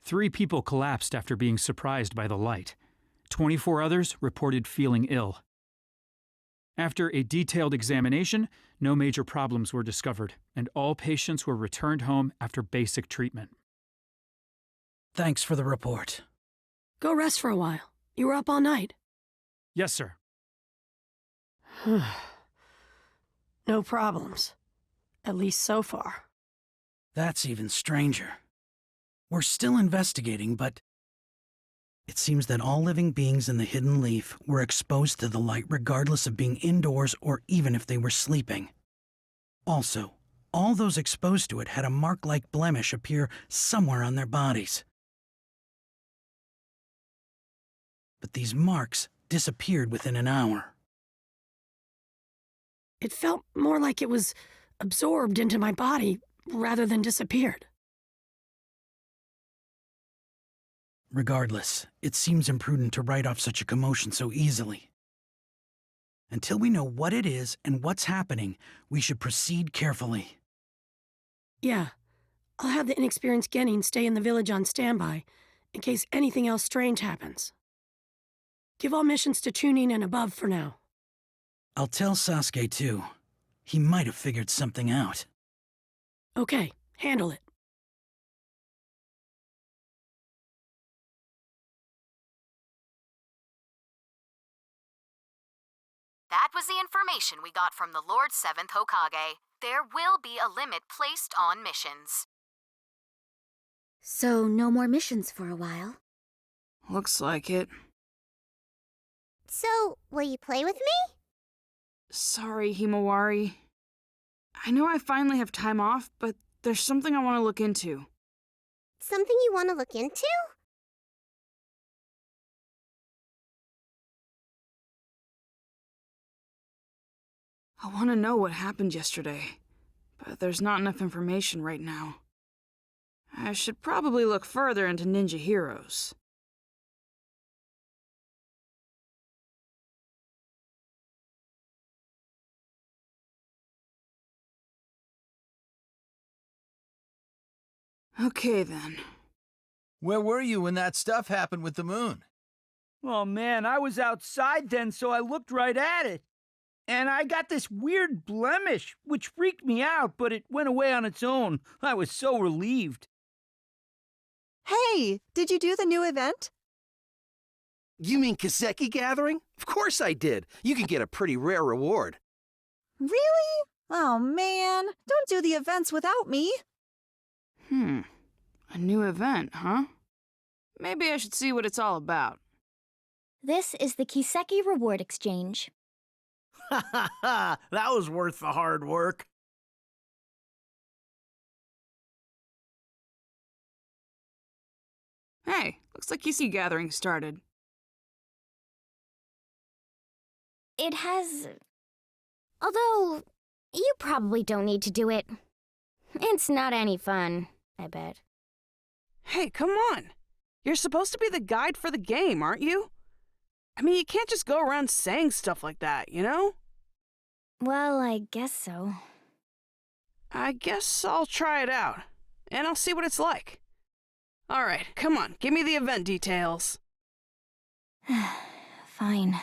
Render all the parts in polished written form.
3 people collapsed after being surprised by the light. 24 others reported feeling ill. After a detailed examination, no major problems were discovered, and all patients were returned home after basic treatment. Thanks for the report. Go rest for a while. You were up all night. Yes, sir. No problems. At least so far. That's even stranger. We're still investigating, but it seems that all living beings in the Hidden Leaf were exposed to the light regardless of being indoors or even if they were sleeping. Also, all those exposed to it had a mark-like blemish appear somewhere on their bodies. But these marks disappeared within an hour. It felt more like it was absorbed into my body rather than disappeared. Regardless, it seems imprudent to write off such a commotion so easily. Until we know what it is and what's happening, we should proceed carefully. Yeah. I'll have the inexperienced Genin stay in the village on standby, in case anything else strange happens. Give all missions to Chunin and above for now. I'll tell Sasuke too. He might have figured something out. Okay, handle it. That was the information we got from the Lord 7th Hokage. There will be a limit placed on missions. So, no more missions for a while? Looks like it. So, will you play with me? Sorry, Himawari. I know I finally have time off, but there's something I want to look into. Something you want to look into? I want to know what happened yesterday, but there's not enough information right now. I should probably look further into ninja heroes. Okay, then. Where were you when that stuff happened with the moon? Oh man, I was outside then, so I looked right at it. And I got this weird blemish, which freaked me out, but it went away on its own. I was so relieved. Hey, did you do the new event? You mean Kiseki Gathering? Of course I did. You can get a pretty rare reward. Really? Oh man, don't do the events without me. A new event, huh? Maybe I should see what it's all about. This is the Kiseki Reward Exchange. Ha ha ha! That was worth the hard work. Hey, looks like Kiseki Gathering started. It has... Although, you probably don't need to do it. It's not any fun, I bet. Hey, come on! You're supposed to be the guide for the game, aren't you? I mean, you can't just go around saying stuff like that, you know? Well, I guess so. I guess I'll try it out, and I'll see what it's like. Alright, come on, give me the event details. Fine.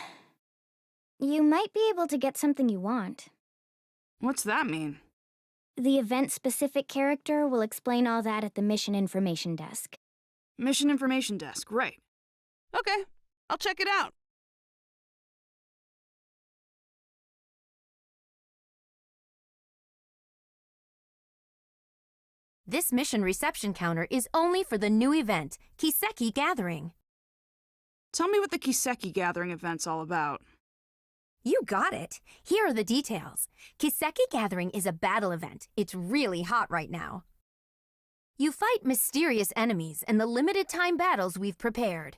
You might be able to get something you want. What's that mean? The event-specific character will explain all that at the Mission Information Desk. Mission Information Desk, right. Okay, I'll check it out. This mission reception counter is only for the new event, Kiseki Gathering. Tell me what the Kiseki Gathering event's all about. You got it. Here are the details. Kiseki Gathering is a battle event. It's really hot right now. You fight mysterious enemies in the limited-time battles we've prepared.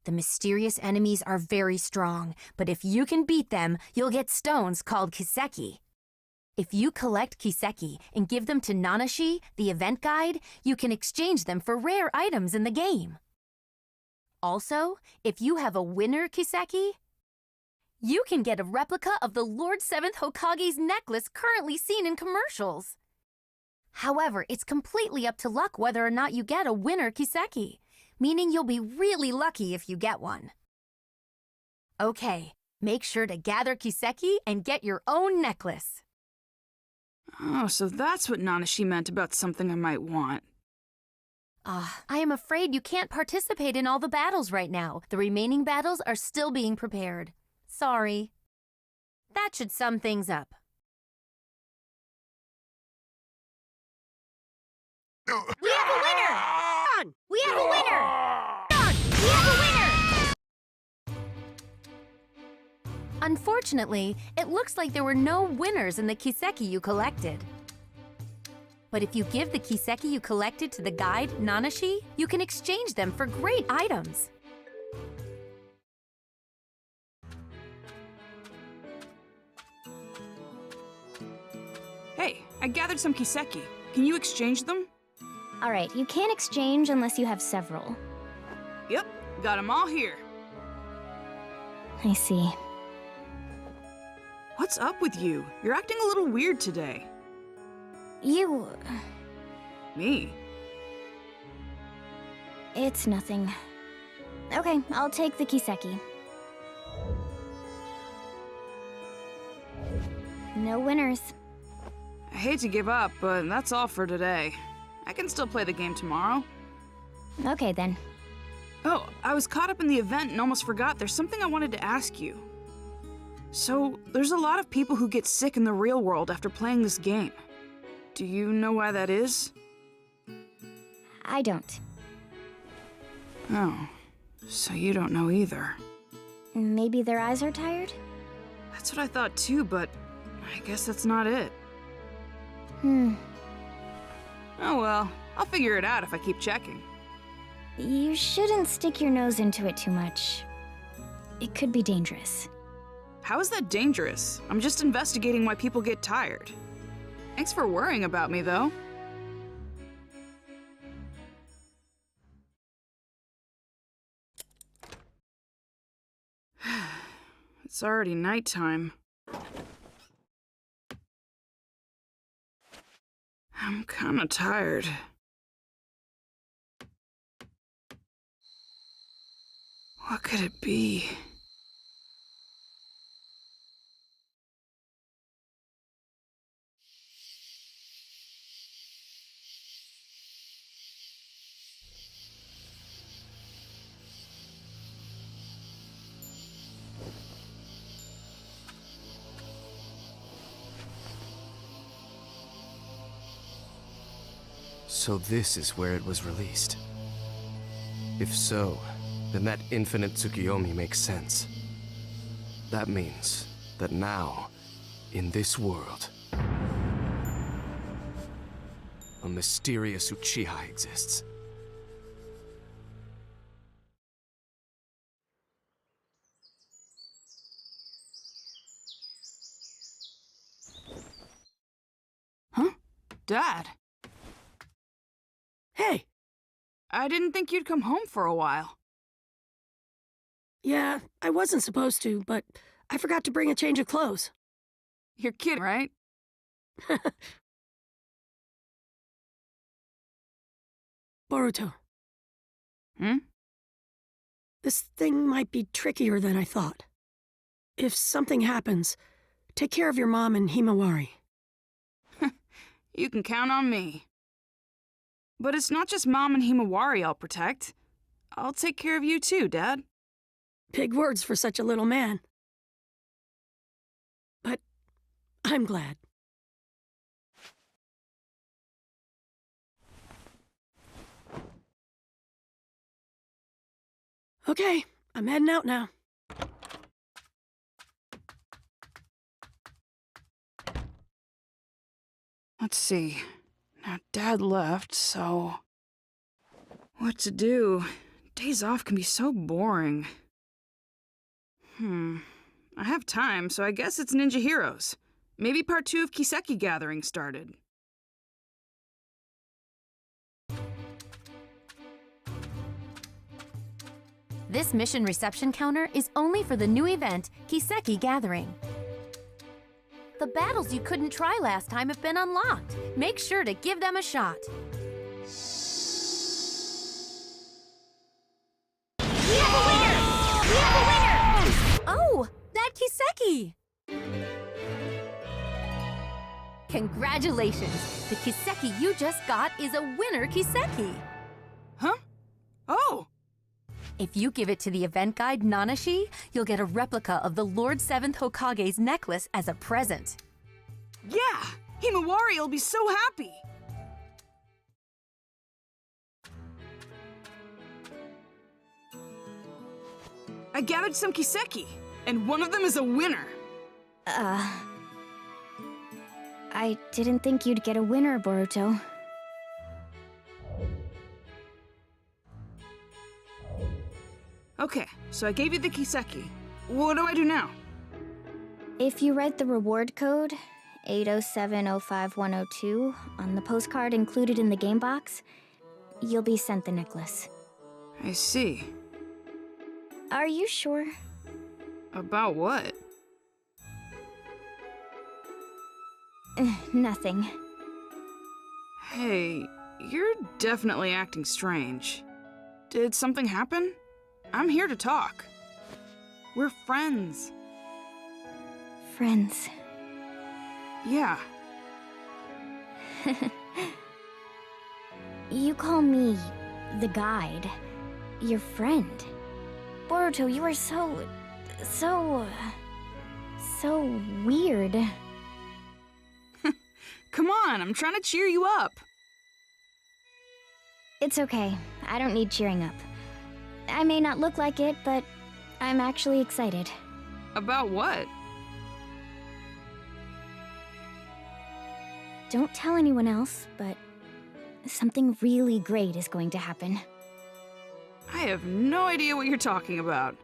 The mysterious enemies are very strong, but if you can beat them, you'll get stones called Kiseki. If you collect Kiseki and give them to Nanashi, the event guide, you can exchange them for rare items in the game. Also, if you have a winner Kiseki, you can get a replica of the Lord 7th Hokage's necklace currently seen in commercials. However, it's completely up to luck whether or not you get a winner Kiseki, meaning you'll be really lucky if you get one. Okay, make sure to gather Kiseki and get your own necklace. Oh, so that's what Nanashi meant about something I might want. I am afraid you can't participate in all the battles right now. The remaining battles are still being prepared. Sorry. That should sum things up. We have a winner! Done! We have a winner! Done! We have a winner! Unfortunately, it looks like there were no winners in the Kiseki you collected. But if you give the Kiseki you collected to the guide, Nanashi, you can exchange them for great items. Hey, I gathered some Kiseki. Can you exchange them? Alright, you can't exchange unless you have several. Yep, got them all here. I see. What's up with you? You're acting a little weird today. You... Me? It's nothing. Okay, I'll take the Kiseki. No winners. I hate to give up, but that's all for today. I can still play the game tomorrow. Okay then. Oh, I was caught up in the event and almost forgot there's something I wanted to ask you. So, there's a lot of people who get sick in the real world after playing this game. Do you know why that is? I don't. Oh, so you don't know either. Maybe their eyes are tired? That's what I thought too, but I guess that's not it. Oh well, I'll figure it out if I keep checking. You shouldn't stick your nose into it too much. It could be dangerous. How is that dangerous? I'm just investigating why people get tired. Thanks for worrying about me, though. It's already nighttime. I'm kinda tired. What could it be? So this is where it was released. If so, then that infinite Tsukiyomi makes sense. That means that now, in this world, a mysterious Uchiha exists. Huh? Dad? Hey! I didn't think you'd come home for a while. Yeah, I wasn't supposed to, but I forgot to bring a change of clothes. You're kidding, right? Boruto. Hmm? This thing might be trickier than I thought. If something happens, take care of your mom and Himawari. You can count on me. But it's not just Mom and Himawari I'll protect. I'll take care of you too, Dad. Big words for such a little man. But I'm glad. Okay, I'm heading out now. Let's see. Now, Dad left, so... What to do? Days off can be so boring. I have time, so I guess it's Ninja Heroes. Maybe part 2 of Kiseki Gathering started. This mission reception counter is only for the new event, Kiseki Gathering. The battles you couldn't try last time have been unlocked. Make sure to give them a shot. We have a winner! We have a winner! Oh, that Kiseki! Congratulations! The Kiseki you just got is a winner Kiseki! Huh? Oh! If you give it to the event guide Nanashi, you'll get a replica of the Lord 7th Hokage's necklace as a present. Yeah! Himawari will be so happy! I gathered some Kiseki, and one of them is a winner! I didn't think you'd get a winner, Boruto. Okay, so I gave you the Kiseki. What do I do now? If you write the reward code, 807-05102, on the postcard included in the game box, you'll be sent the necklace. I see. Are you sure? About what? Nothing. Hey, you're definitely acting strange. Did something happen? I'm here to talk. We're friends. Friends. Yeah. You call me the guide, your friend. Boruto, you are so weird. Come on, I'm trying to cheer you up. It's okay. I don't need cheering up. I may not look like it, but I'm actually excited. About what? Don't tell anyone else, but something really great is going to happen. I have no idea what you're talking about.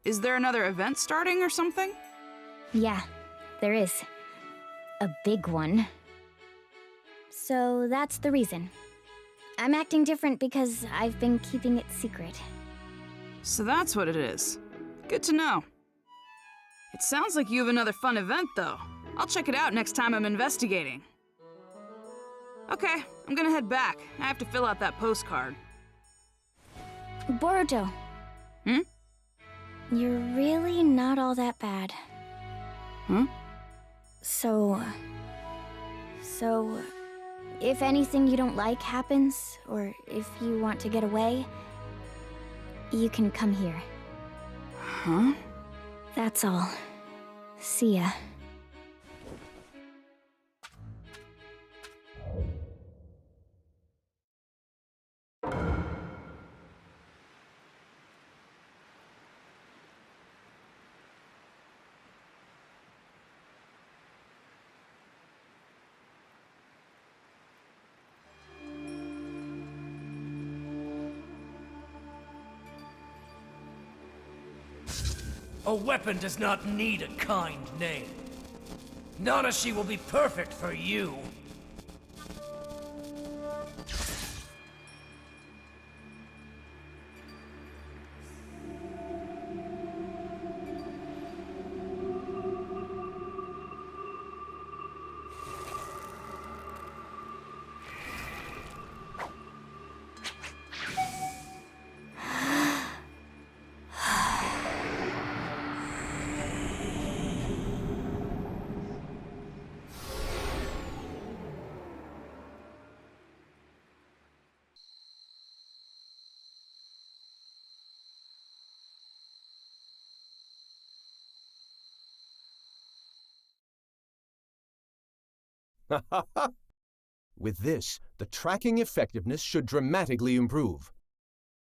Is there another event starting or something? Yeah, there is. A big one. So that's the reason. I'm acting different because I've been keeping it secret. So that's what it is. Good to know. It sounds like you have another fun event, though. I'll check it out next time I'm investigating. Okay, I'm gonna head back. I have to fill out that postcard. Boruto. Hmm? You're really not all that bad. Huh? So, if anything you don't like happens, or if you want to get away, you can come here. Huh? That's all. See ya. A weapon does not need a kind name. Nanashi will be perfect for you. With this, the tracking effectiveness should dramatically improve.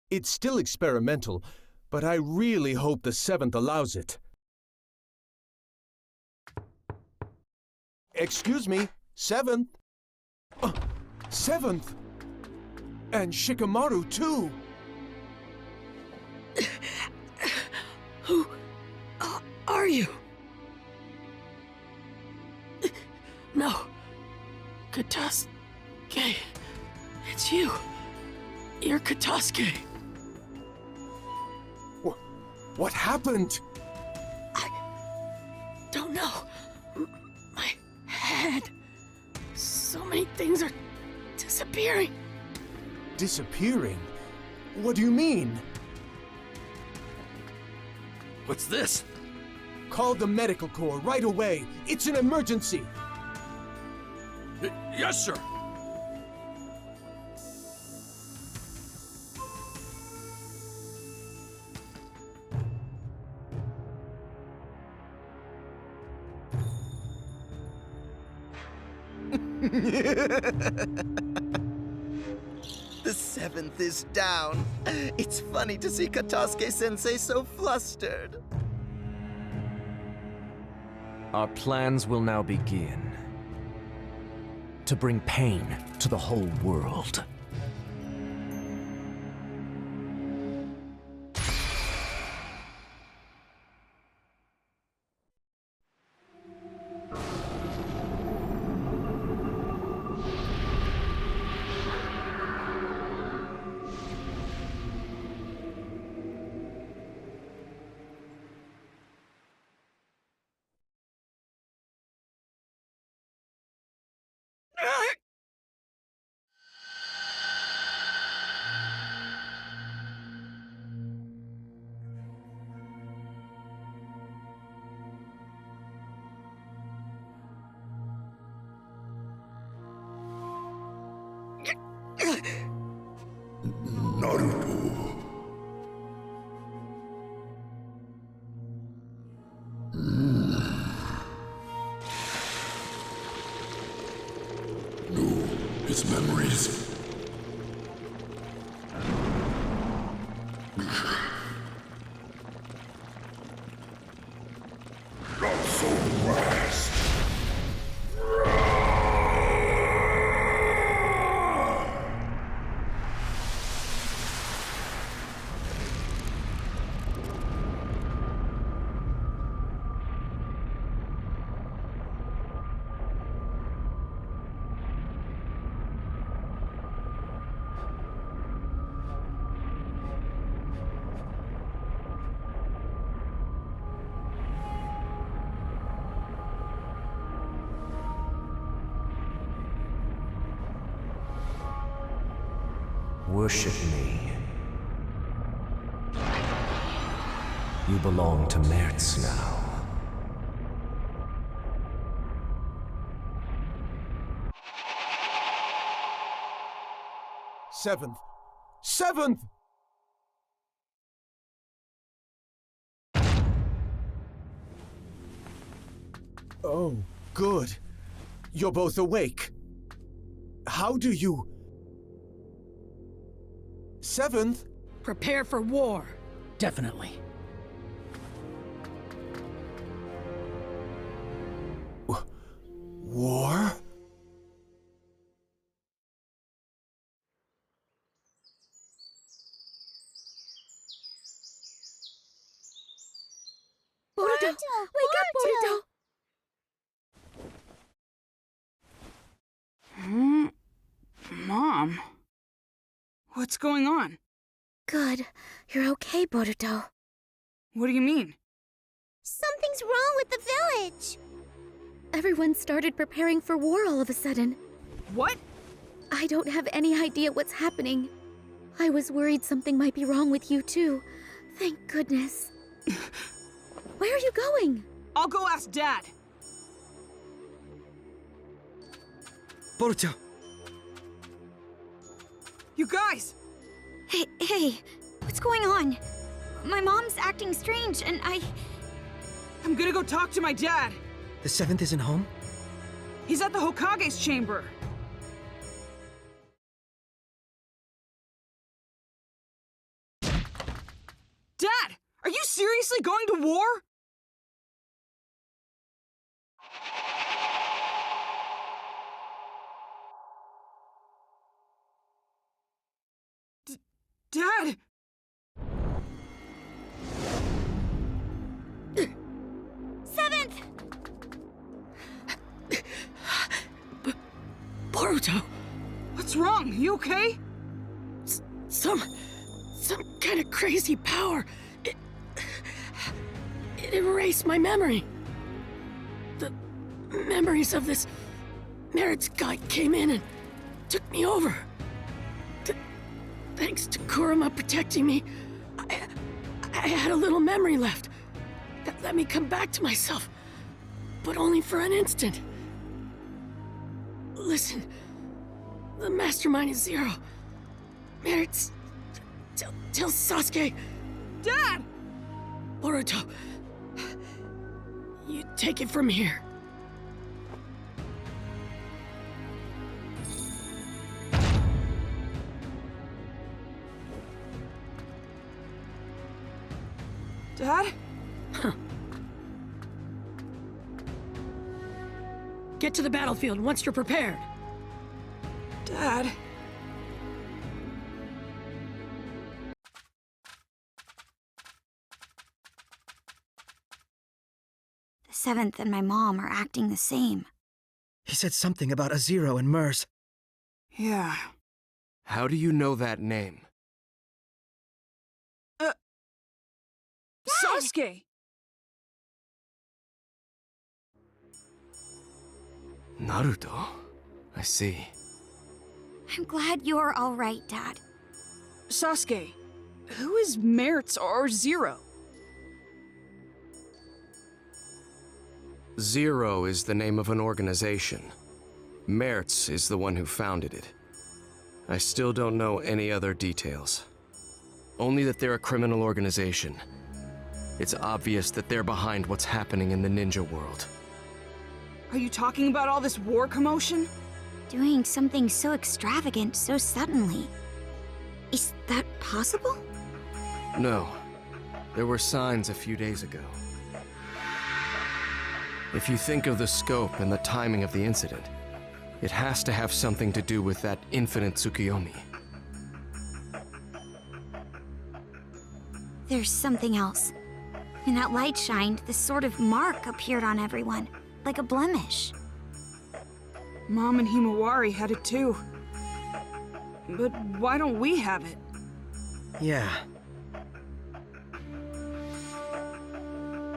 It's still experimental, but I really hope the 7th allows it. Excuse me, 7th? 7th? And Shikamaru, too! Who are you? No. Katasuke. It's you. You're Katasuke. What happened? I don't know. My many things are disappearing. Disappearing? What do you mean? What's this? Call the medical corps right away. It's an emergency. Yes, sir. The 7th is down. It's funny to see Katasuke-sensei so flustered. Our plans will now begin. To bring pain to the whole world. Naruto. No, his memories. Not so fast. Worship me. You belong to Mertz now. Seventh! Seventh! Oh, good. You're both awake. How do you... Seventh? Prepare for war. Definitely. War? Wake Boruto! up, Boruto! Mom? What's going on? Good. You're okay, Boruto. What do you mean? Something's wrong with the village. Everyone started preparing for war all of a sudden. What? I don't have any idea what's happening. I was worried something might be wrong with you too. Thank goodness. Where are you going? I'll go ask Dad. Boruto! You guys! Hey, what's going on? My mom's acting strange, and I'm gonna go talk to my dad. The 7th isn't home? He's at the Hokage's chamber. Dad! Are you seriously going to war? Dad! Seventh! Boruto! What's wrong? You okay? Some kind of crazy power. It erased my memory. The memories of this Merit's guy came in and took me over. Thanks to Kurama protecting me, I had a little memory left that let me come back to myself, but only for an instant. Listen, the mastermind is Zero. Merit's... Tell Sasuke... Dad! Boruto, you take it from here. Dad? Get to the battlefield once you're prepared. Dad? The 7th and my mom are acting the same. He said something about a Zero and Mers. Yeah. How do you know that name? Sasuke! Naruto? I see. I'm glad you're all right, Dad. Sasuke, who is Merit's or Zero? Zero is the name of an organization. Mertz is the one who founded it. I still don't know any other details. Only that they're a criminal organization. It's obvious that they're behind what's happening in the ninja world. Are you talking about all this war commotion? Doing something so extravagant so suddenly. Is that possible? No. There were signs a few days ago. If you think of the scope and the timing of the incident, it has to have something to do with that infinite Tsukiyomi. There's something else. When that light shined, this sort of mark appeared on everyone, like a blemish. Mom and Himawari had it too. But why don't we have it? Yeah.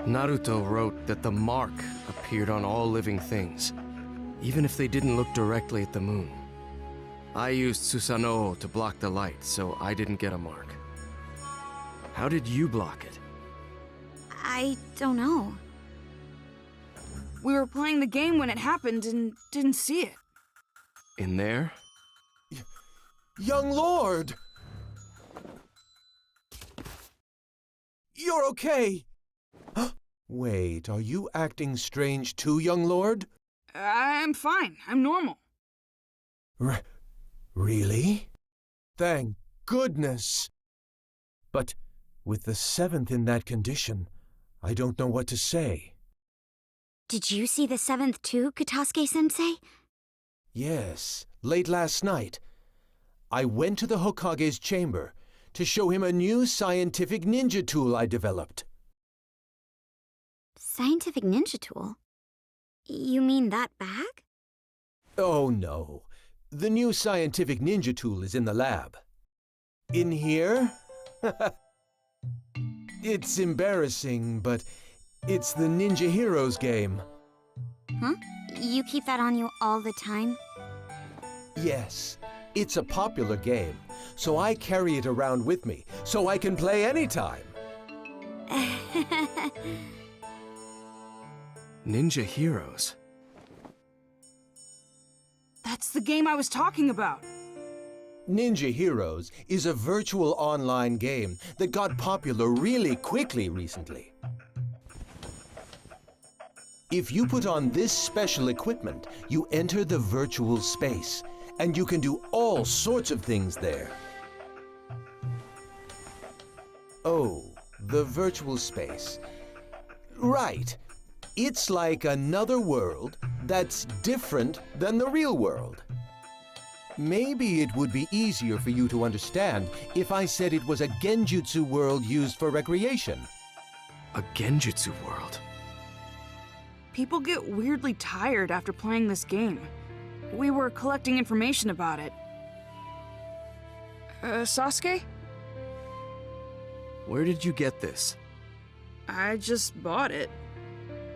Naruto wrote that the mark appeared on all living things, even if they didn't look directly at the moon. I used Susanoo to block the light, so I didn't get a mark. How did you block it? I don't know. We were playing the game when it happened and didn't see it. In there? Young Lord! You're okay! Wait, are you acting strange too, young lord? I'm fine. I'm normal. Really? Thank goodness! But with the 7th in that condition, I don't know what to say. Did you see the 7th too, Katasuke-sensei? Yes, late last night. I went to the Hokage's chamber to show him a new scientific ninja tool I developed. Scientific ninja tool? You mean that bag? Oh no. The new scientific ninja tool is in the lab. In here? It's embarrassing, but it's the Ninja Heroes game. Huh? You keep that on you all the time? Yes. It's a popular game, so I carry it around with me, so I can play anytime. Ninja Heroes? That's the game I was talking about. Ninja Heroes is a virtual online game that got popular really quickly recently. If you put on this special equipment, you enter the virtual space, and you can do all sorts of things there. Oh, the virtual space. Right. It's like another world that's different than the real world. Maybe it would be easier for you to understand if I said it was a genjutsu world used for recreation. A genjutsu world? People get weirdly tired after playing this game. We were collecting information about it. Sasuke? Where did you get this? I just bought it.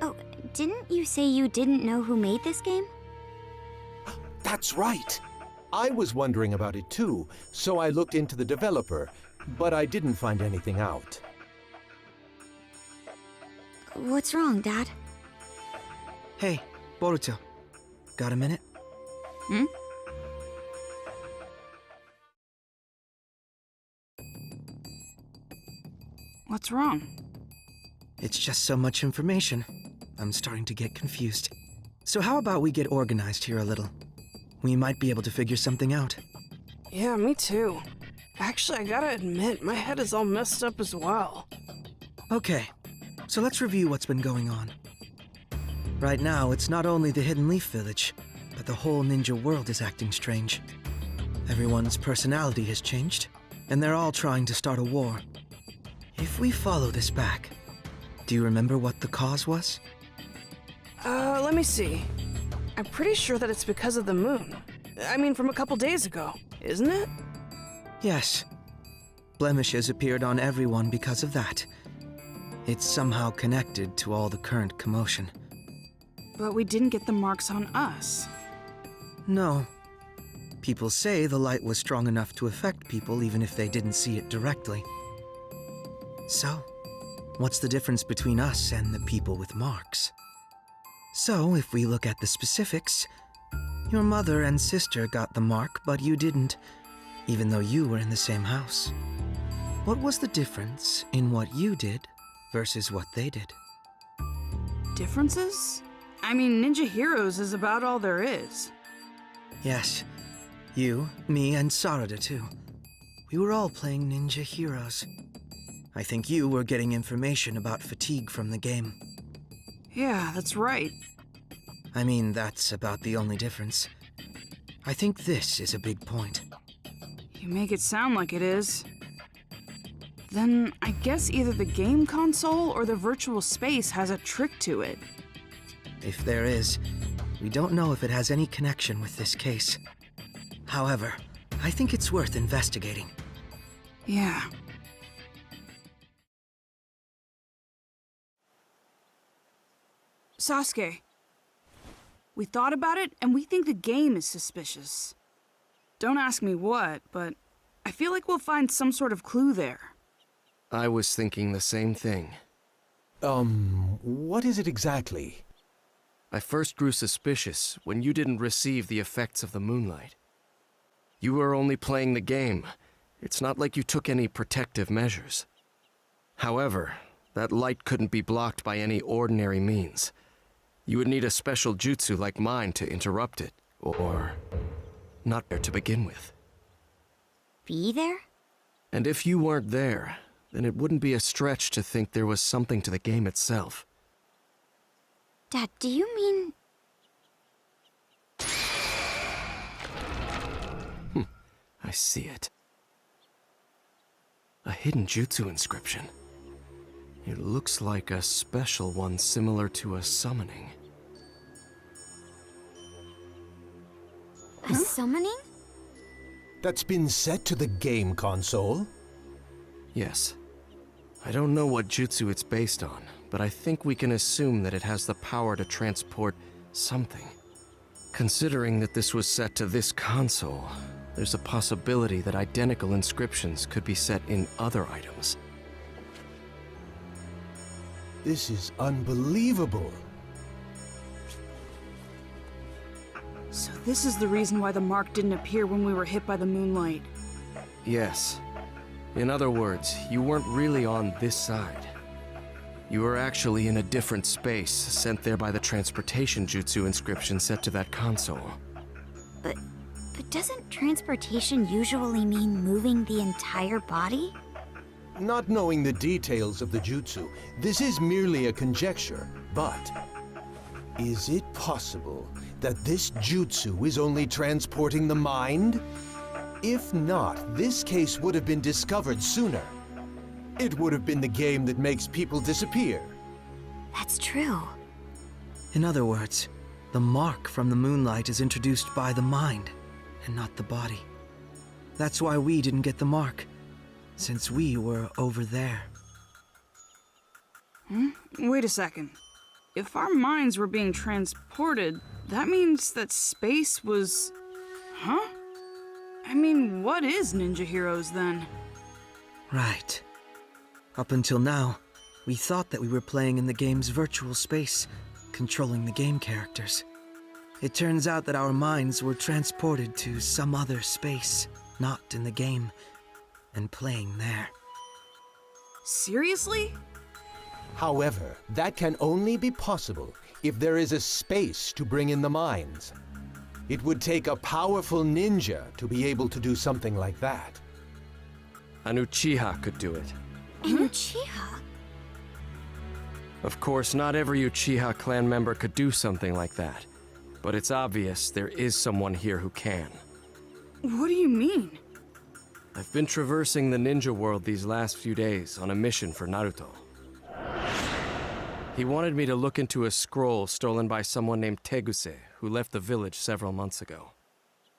Oh, didn't you say you didn't know who made this game? That's right. I was wondering about it too, so I looked into the developer, but I didn't find anything out. What's wrong, Dad? Hey, Boruto. Got a minute? Hmm? What's wrong? It's just so much information. I'm starting to get confused. So how about we get organized here a little? We might be able to figure something out. Yeah, me too. Actually, I gotta admit, my head is all messed up as well. Okay, so let's review what's been going on. Right now, it's not only the Hidden Leaf Village, but the whole ninja world is acting strange. Everyone's personality has changed, and they're all trying to start a war. If we follow this back, do you remember what the cause was? Let me see. I'm pretty sure that it's because of the moon. I mean, from a couple days ago, isn't it? Yes. Blemishes appeared on everyone because of that. It's somehow connected to all the current commotion. But we didn't get the marks on us. No. People say the light was strong enough to affect people even if they didn't see it directly. So, what's the difference between us and the people with marks? So, if we look at the specifics, your mother and sister got the mark, but you didn't, even though you were in the same house. What was the difference in what you did versus what they did? Differences? I mean, Ninja Heroes is about all there is. Yes. You, me, and Sarada too. We were all playing Ninja Heroes. I think you were getting information about fatigue from the game. Yeah, that's right. I mean, that's about the only difference. I think this is a big point. You make it sound like it is. Then I guess either the game console or the virtual space has a trick to it. If there is, we don't know if it has any connection with this case. However, I think it's worth investigating. Yeah. Sasuke. We thought about it, and we think the game is suspicious. Don't ask me what, but I feel like we'll find some sort of clue there. I was thinking the same thing. What is it exactly? I first grew suspicious when you didn't receive the effects of the moonlight. You were only playing the game. It's not like you took any protective measures. However, that light couldn't be blocked by any ordinary means. You would need a special jutsu like mine to interrupt it, or not there to begin with. Be there? And if you weren't there, then it wouldn't be a stretch to think there was something to the game itself. Dad, do you mean... I see it. A hidden jutsu inscription. It looks like a special one similar to a summoning. A summoning? That's been set to the game console? Yes. I don't know what jutsu it's based on, but I think we can assume that it has the power to transport something. Considering that this was set to this console, there's a possibility that identical inscriptions could be set in other items. This is unbelievable. So this is the reason why the mark didn't appear when we were hit by the moonlight. Yes. In other words, you weren't really on this side. You were actually in a different space, sent there by the transportation jutsu inscription set to that console. But doesn't transportation usually mean moving the entire body? Not knowing the details of the jutsu, this is merely a conjecture, but is it possible that this jutsu is only transporting the mind? If not, this case would have been discovered sooner. It would have been the game that makes people disappear. That's true. In other words, the mark from the moonlight is introduced by the mind, and not the body. That's why we didn't get the mark, since we were over there. Wait a second. If our minds were being transported, that means that space was Huh? I mean, what is Ninja Heroes then? Right. Up until now, we thought that we were playing in the game's virtual space, controlling the game characters. It turns out that our minds were transported to some other space, not in the game, and playing there. Seriously? However, that can only be possible if there is a space to bring in the minds. It would take a powerful ninja to be able to do something like that. An Uchiha could do it. An Uchiha? Of course, not every Uchiha clan member could do something like that. But it's obvious there is someone here who can. What do you mean? I've been traversing the ninja world these last few days on a mission for Naruto. He wanted me to look into a scroll stolen by someone named Teguse, who left the village several months ago.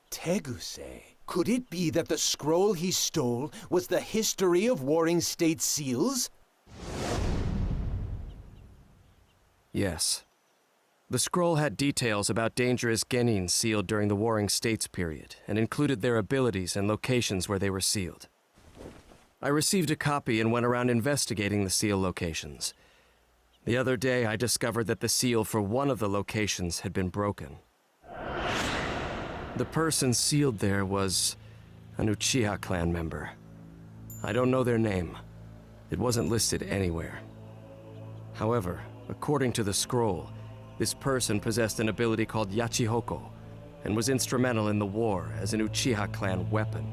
Teguse? Could it be that the scroll he stole was the history of Warring State seals? Yes. The scroll had details about dangerous genins sealed during the Warring States period, and included their abilities and locations where they were sealed. I received a copy and went around investigating the seal locations. The other day, I discovered that the seal for one of the locations had been broken. The person sealed there was an Uchiha clan member. I don't know their name. It wasn't listed anywhere. However, according to the scroll, this person possessed an ability called Yachihoko, and was instrumental in the war as an Uchiha clan weapon.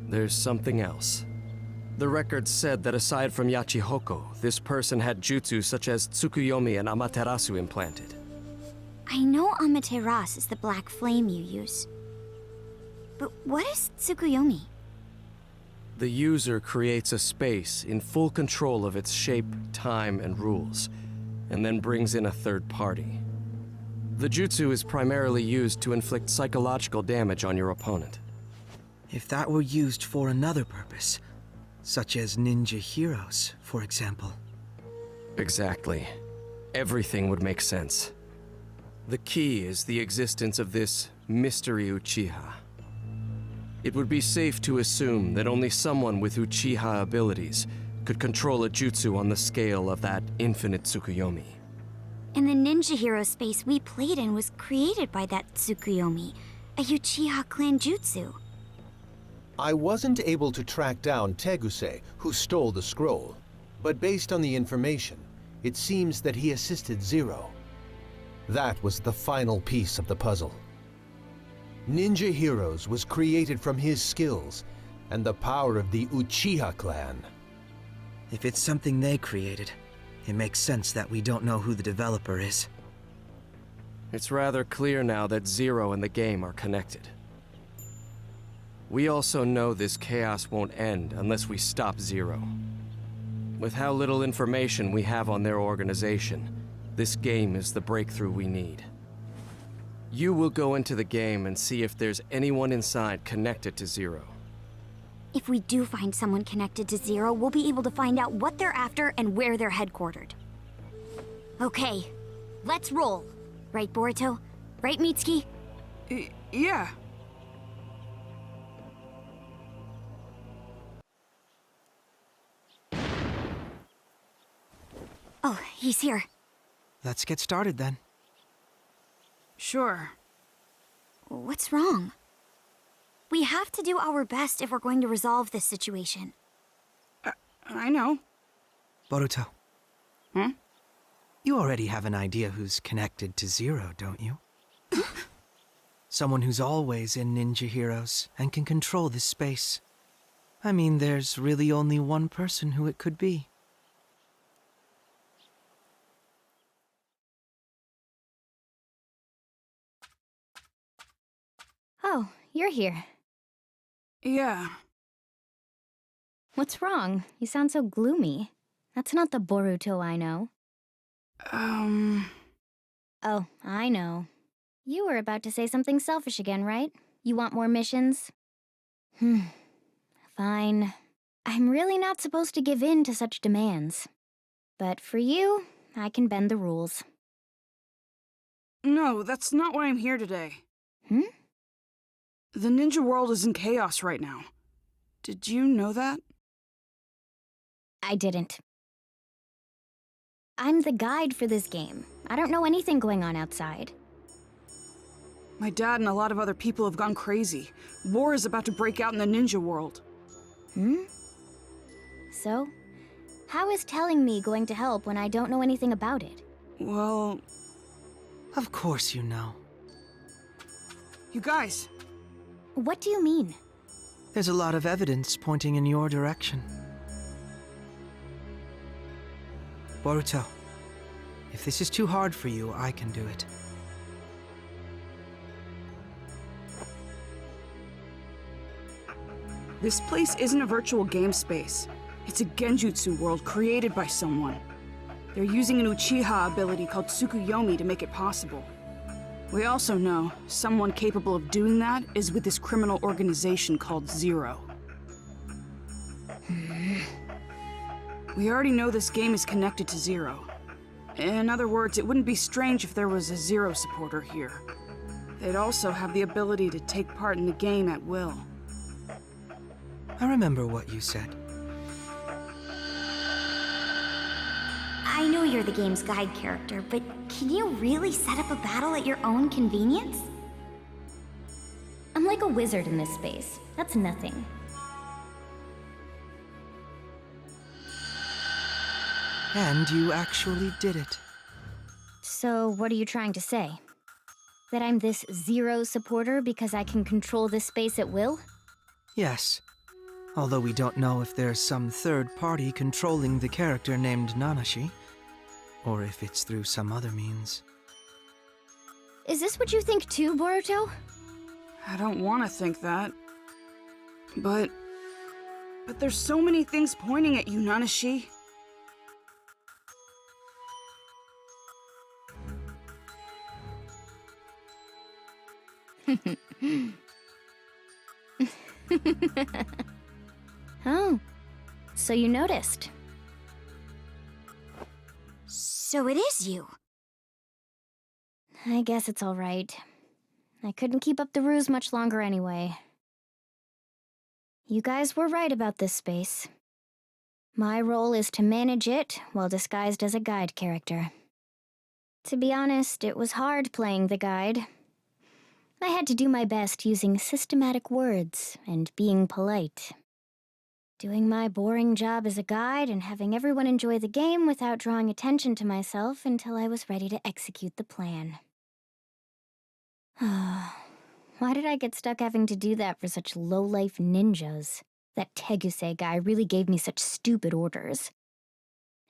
There's something else. The record said that aside from Yachihoko, this person had jutsu such as Tsukuyomi and Amaterasu implanted. I know Amaterasu is the black flame you use. But what is Tsukuyomi? The user creates a space in full control of its shape, time, and rules, and then brings in a third party. The jutsu is primarily used to inflict psychological damage on your opponent. If that were used for another purpose, such as ninja heroes, for example. Exactly. Everything would make sense. The key is the existence of this mystery Uchiha. It would be safe to assume that only someone with Uchiha abilities could control a jutsu on the scale of that infinite Tsukuyomi. And the ninja hero space we played in was created by that Tsukuyomi, a Uchiha clan jutsu. I wasn't able to track down Teguse, who stole the scroll, but based on the information, it seems that he assisted Zero. That was the final piece of the puzzle. Ninja Heroes was created from his skills and the power of the Uchiha clan. If it's something they created, it makes sense that we don't know who the developer is. It's rather clear now that Zero and the game are connected. We also know this chaos won't end unless we stop Zero. With how little information we have on their organization, this game is the breakthrough we need. You will go into the game and see if there's anyone inside connected to Zero. If we do find someone connected to Zero, we'll be able to find out what they're after and where they're headquartered. Okay, let's roll. Right, Boruto? Right, Mitsuki? Yeah. Oh, he's here. Let's get started then. Sure. What's wrong? We have to do our best if we're going to resolve this situation. I know. Boruto. Hmm? You already have an idea who's connected to Zero, don't you? Someone who's always in Ninja Heroes and can control this space. I mean, there's really only one person who it could be. Oh, you're here. Yeah. What's wrong? You sound so gloomy. That's not the Boruto I know. Oh, I know. You were about to say something selfish again, right? You want more missions? Fine. I'm really not supposed to give in to such demands. But for you, I can bend the rules. No, that's not why I'm here today. Hmm? The ninja world is in chaos right now. Did you know that? I didn't. I'm the guide for this game. I don't know anything going on outside. My dad and a lot of other people have gone crazy. War is about to break out in the ninja world. Hmm? So, how is telling me going to help when I don't know anything about it? Well... Of course you know. You guys... What do you mean? There's a lot of evidence pointing in your direction. Boruto, if this is too hard for you, I can do it. This place isn't a virtual game space. It's a genjutsu world created by someone. They're using an Uchiha ability called Tsukuyomi to make it possible. We also know someone capable of doing that is with this criminal organization called Zero. We already know this game is connected to Zero. In other words, it wouldn't be strange if there was a Zero supporter here. They'd also have the ability to take part in the game at will. I remember what you said. I know you're the game's guide character, but can you really set up a battle at your own convenience? I'm like a wizard in this space. That's nothing. And you actually did it. So, what are you trying to say? That I'm this Zero supporter because I can control this space at will? Yes. Although we don't know if there's some third party controlling the character named Nanashi, or if it's through some other means. Is this what you think too, Boruto? I don't want to think that. But there's so many things pointing at you, Nanashi. Oh, so you noticed. So it is you. I guess it's all right. I couldn't keep up the ruse much longer anyway. You guys were right about this space. My role is to manage it while disguised as a guide character. To be honest, it was hard playing the guide. I had to do my best using systematic words and being polite. Doing my boring job as a guide and having everyone enjoy the game without drawing attention to myself until I was ready to execute the plan. Why did I get stuck having to do that for such low-life ninjas? That Teguse guy really gave me such stupid orders.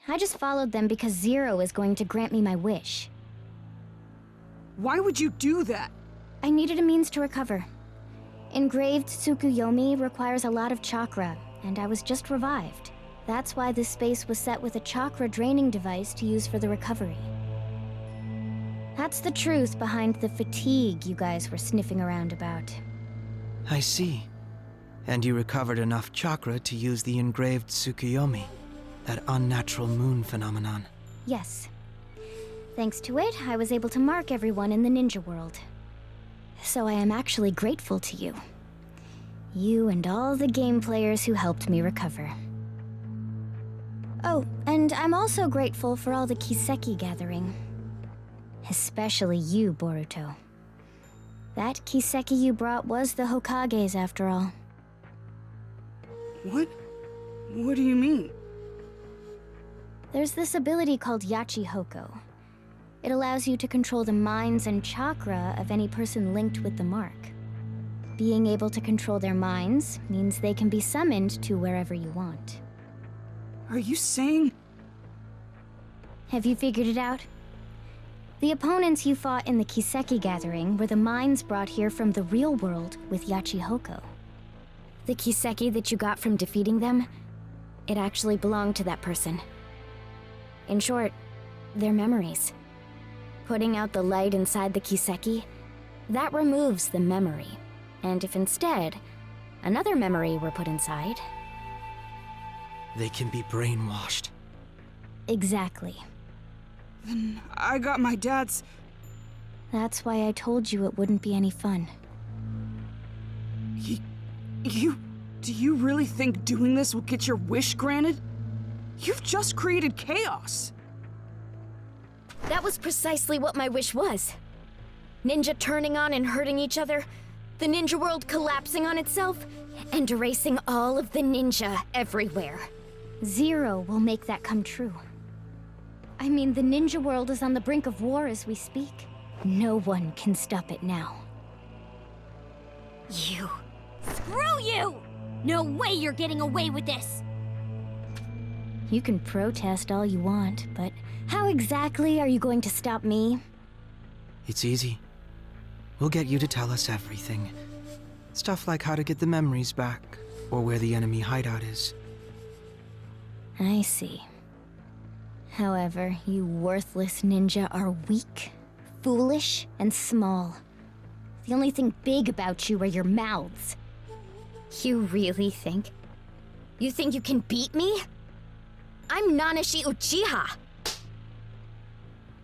I just followed them because Zero is going to grant me my wish. Why would you do that? I needed a means to recover. Engraved Tsukuyomi requires a lot of chakra, and I was just revived. That's why this space was set with a chakra draining device to use for the recovery. That's the truth behind the fatigue you guys were sniffing around about. I see. And you recovered enough chakra to use the engraved Tsukuyomi, that unnatural moon phenomenon. Yes. Thanks to it, I was able to mark everyone in the ninja world. So I am actually grateful to you. You and all the game players who helped me recover. Oh, and I'm also grateful for all the Kiseki gathering. Especially you, Boruto. That Kiseki you brought was the Hokage's after all. What? What do you mean? There's this ability called Yachi Hoko. It allows you to control the minds and chakra of any person linked with the mark. Being able to control their minds means they can be summoned to wherever you want. Are you saying... Have you figured it out? The opponents you fought in the Kiseki gathering were the minds brought here from the real world with Yachi Hoko. The Kiseki that you got from defeating them, it actually belonged to that person. In short, their memories. Putting out the light inside the Kiseki, that removes the memory. And if instead, another memory were put inside... They can be brainwashed. Exactly. Then I got my dad's... That's why I told you it wouldn't be any fun. Do you really think doing this will get your wish granted? You've just created chaos. That was precisely what my wish was. Ninja turning on and hurting each other, the ninja world collapsing on itself, and erasing all of the ninja everywhere. Zero will make that come true. I mean, the ninja world is on the brink of war as we speak. No one can stop it now. You. Screw you! No way you're getting away with this! You can protest all you want, but how exactly are you going to stop me? It's easy. We'll get you to tell us everything. Stuff like how to get the memories back, or where the enemy hideout is. I see. However, you worthless ninja are weak, foolish, and small. The only thing big about you are your mouths. You really think? You think you can beat me? I'm Nanashi Uchiha!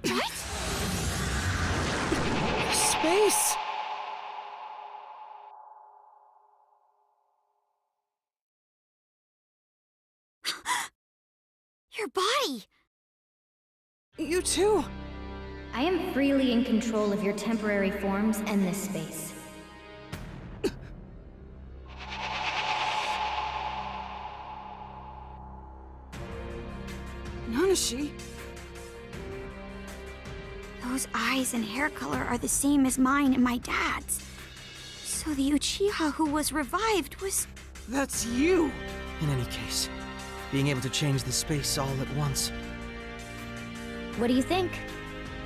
What? Space! Your body! You too! I am freely in control of your temporary forms and this space. Nanashi? Those eyes and hair color are the same as mine and my dad's. So the Uchiha who was revived was... That's you! In any case, being able to change the space all at once. What do you think?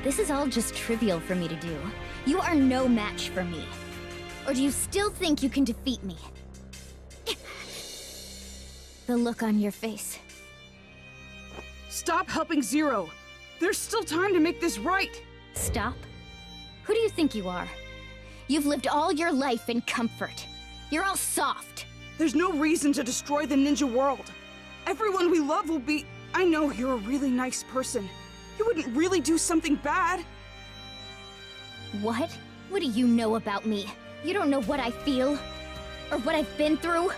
This is all just trivial for me to do. You are no match for me. Or do you still think you can defeat me? The look on your face. Stop helping Zero! There's still time to make this right! Stop? Who do you think you are? You've lived all your life in comfort. You're all soft. There's no reason to destroy the ninja world. Everyone we love will be... I know you're a really nice person. You wouldn't really do something bad. What? What do you know about me? You don't know what I feel? Or what I've been through?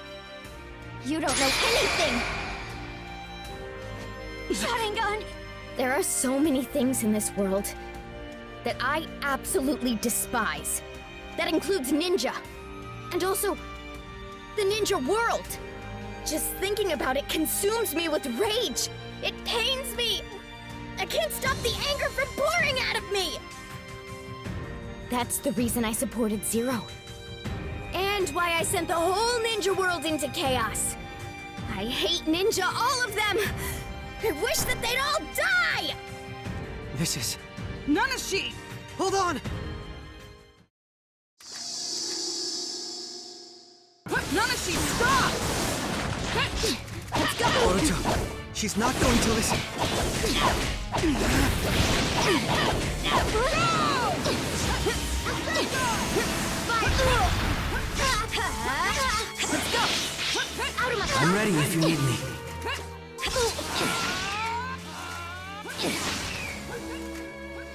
You don't know anything! Sharingan! There are so many things in this world that I absolutely despise. That includes ninja. And also, the ninja world. Just thinking about it consumes me with rage. It pains me. I can't stop the anger from pouring out of me. That's the reason I supported Zero. And why I sent the whole ninja world into chaos. I hate ninja, all of them. I wish that they'd all die! This is... Nanashi! Hold on! Nanashi, stop! Let's go! Boruto, she's not going to listen. Let's go! Out of my... I'm ready if you need me.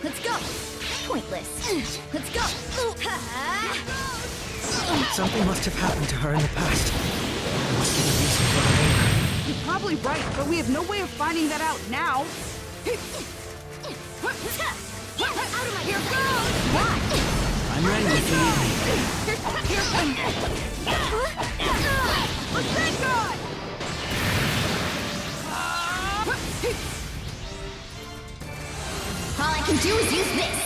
Let's go! Pointless. Let's go! Something must have happened to her in the past. There must be a reason for her anger. You're probably right, but we have no way of finding that out now. Out of my... Here goes! Why? I'm ready if you need me. Thank God! All I can do is use this.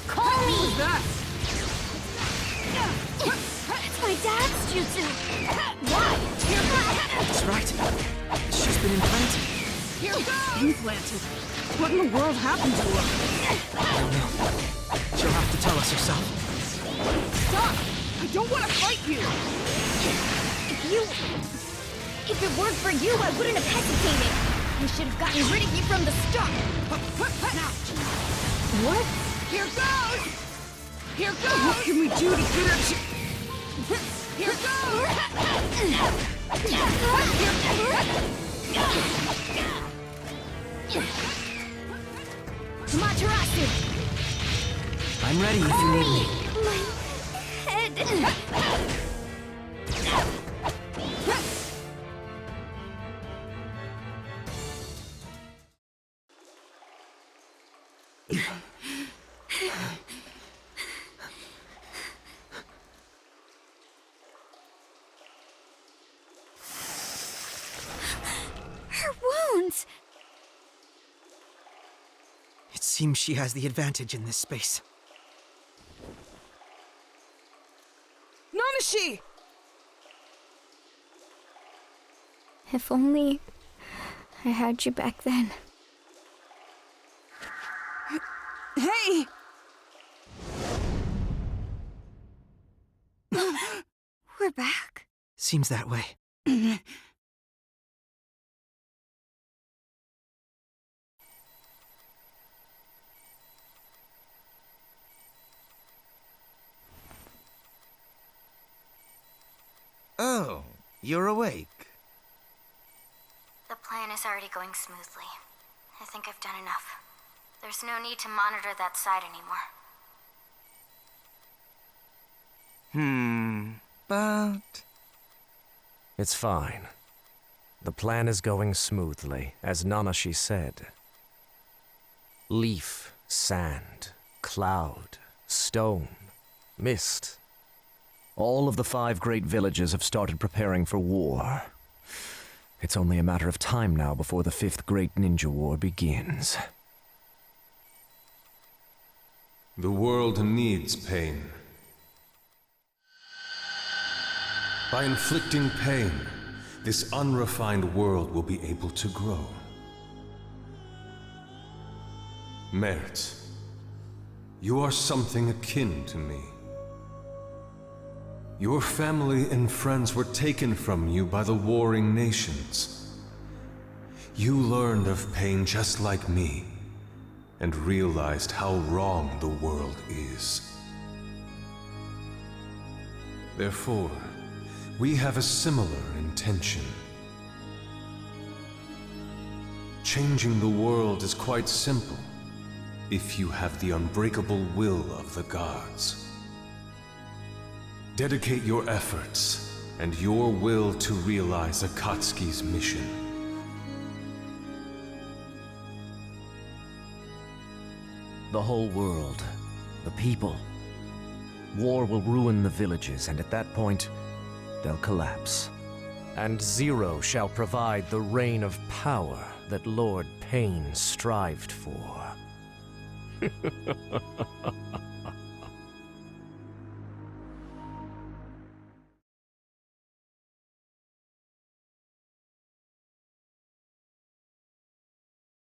Call me! Who's that? It's my dad's jutsu! Why? That's right. She's been implanted. Here goes! Implanted? What in the world happened to her? I don't know. She'll have to tell us herself. Stop! I don't want to fight you! If it weren't for you, I wouldn't have hesitated. I should have gotten rid of you from the start. What? Here goes! Here goes! What can we do to get her to... Here goes! Amaterasu! I'm ready if you need me. My head! Her wounds! It seems she has the advantage in this space. Nanashi! If only I had you back then. Hey! We're back. Seems that way. Oh, you're awake. The plan is already going smoothly. I think I've done enough. There's no need to monitor that side anymore. But... It's fine. The plan is going smoothly, as Nanashi said. Leaf, sand, cloud, stone, mist. All of the 5 great villages have started preparing for war. It's only a matter of time now before the 5th Great Ninja War begins. The world needs pain. By inflicting pain, this unrefined world will be able to grow. Merit, you are something akin to me. Your family and friends were taken from you by the warring nations. You learned of pain just like me, and realized how wrong the world is. Therefore, we have a similar intention. Changing the world is quite simple, if you have the unbreakable will of the gods. Dedicate your efforts and your will to realize Akatsuki's mission. The whole world, the people. War will ruin the villages, and at that point, they'll collapse. And Zero shall provide the reign of power that Lord Pain strived for.